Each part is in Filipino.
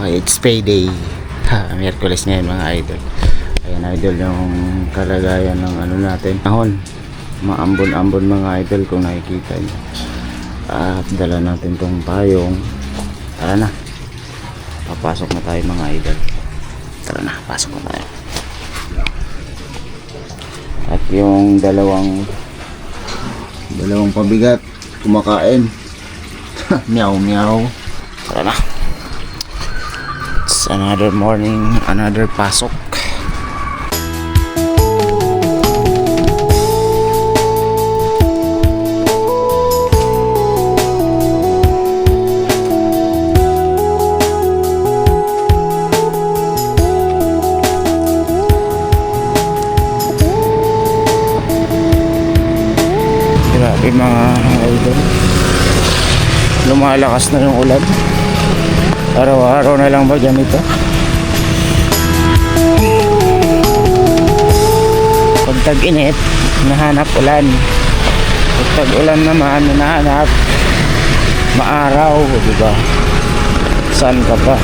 Okay, it's payday. Miyerkules ngayon mga idol. Ayan idol yung kalagayan ng ano natin. Ahon, maambon-ambon mga idol kung nakikita nyo. At dala natin tong payong. Tara na. Papasok na tayo mga idol. Tara na, pasok na tayo. At yung dalawang pabigat kumakain. Meow meow. Tara na. It's another morning, another pasok. Grabe mga idol, lumalakas na yung ulan. Araw-araw na lang ba ganito? Pag tag-init, nahanap ulan. Pag tag-ulan naman, nahanap maaraw, diba? Saan ka pa?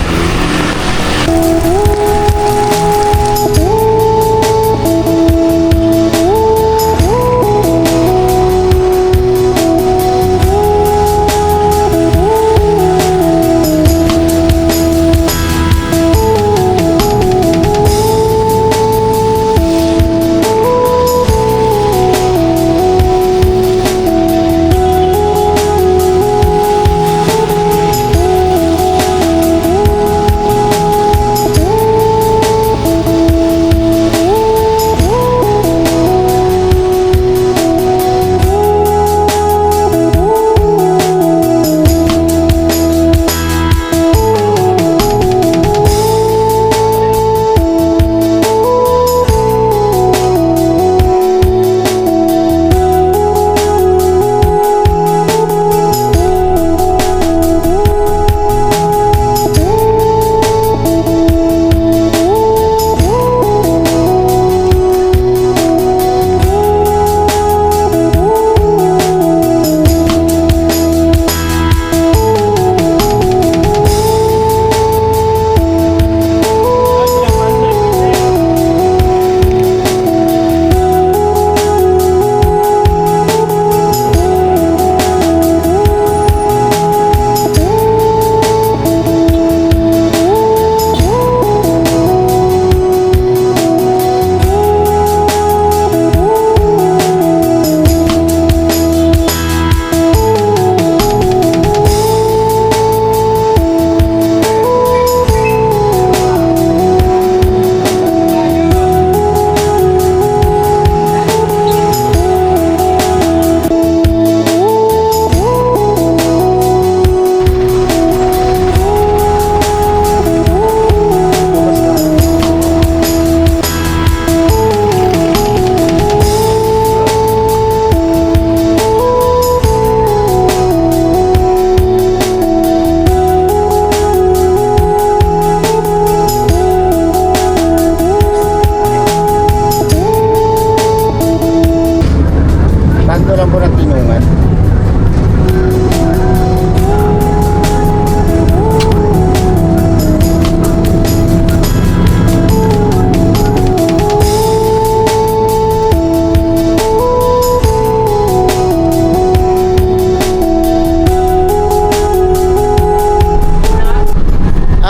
Lang po ng tinungan.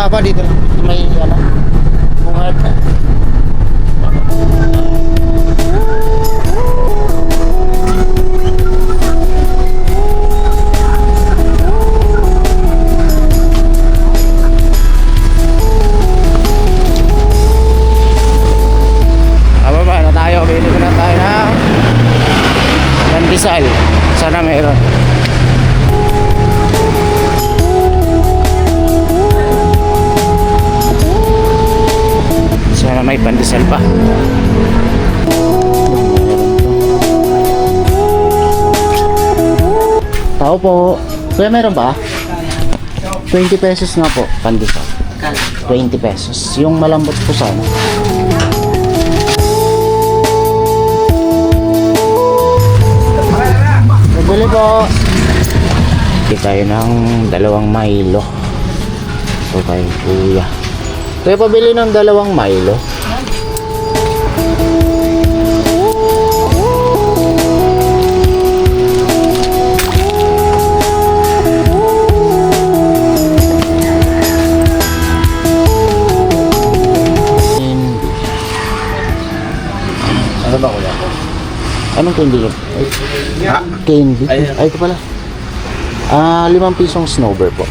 Ba dito lang may ano bungad. Pandesal, sana meron. Sana may pandesal pa. Tao po. Kuya, meron ba? 20 pesos nga po, pandesal. 20 pesos. Yung malambot po sana. Bili po. Bili tayo ng 2 Milo. Ito kay kuya. Kuya, pabili ng 2 Milo. Ano ba kuya? Anong candy yun? Ha? Candy? Ay, Ay, ito pala. 5 pisong snowbird po.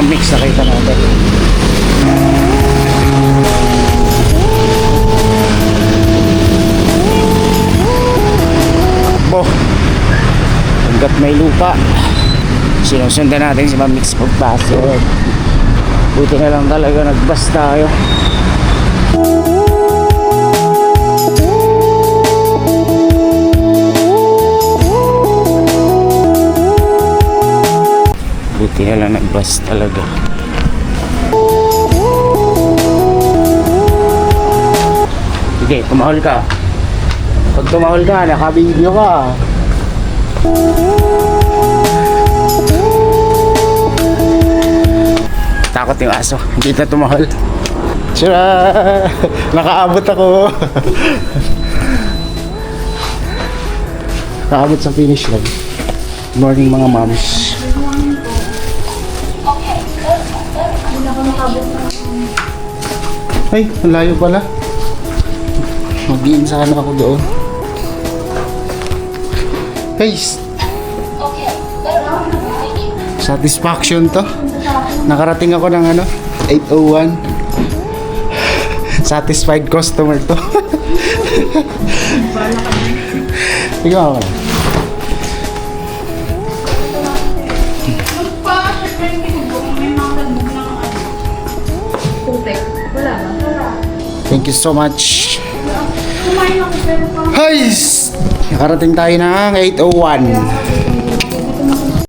Mix na kita natin. Bo, hanggat may lupa, sinusundan natin si Ma'am Mix pagpasok. Buti na lang talaga nagbas tayo. Buti na lang nagbas talaga. Sige, tumahol ka. Pag tumahol ka, naka-video ka. Takot yung aso. Hindi na tumahol. Tira! Nakaabot ako. Nakaabot sa finish line. Good morning mga moms. Ay, ang layo pala. Mag-iin sana ako doon. Hey! Satisfaction to. Nakarating ako ng 801. Satisfied customer to. Tingnan ako. Thank you so much. Hey! Nakarating tayo ng 801.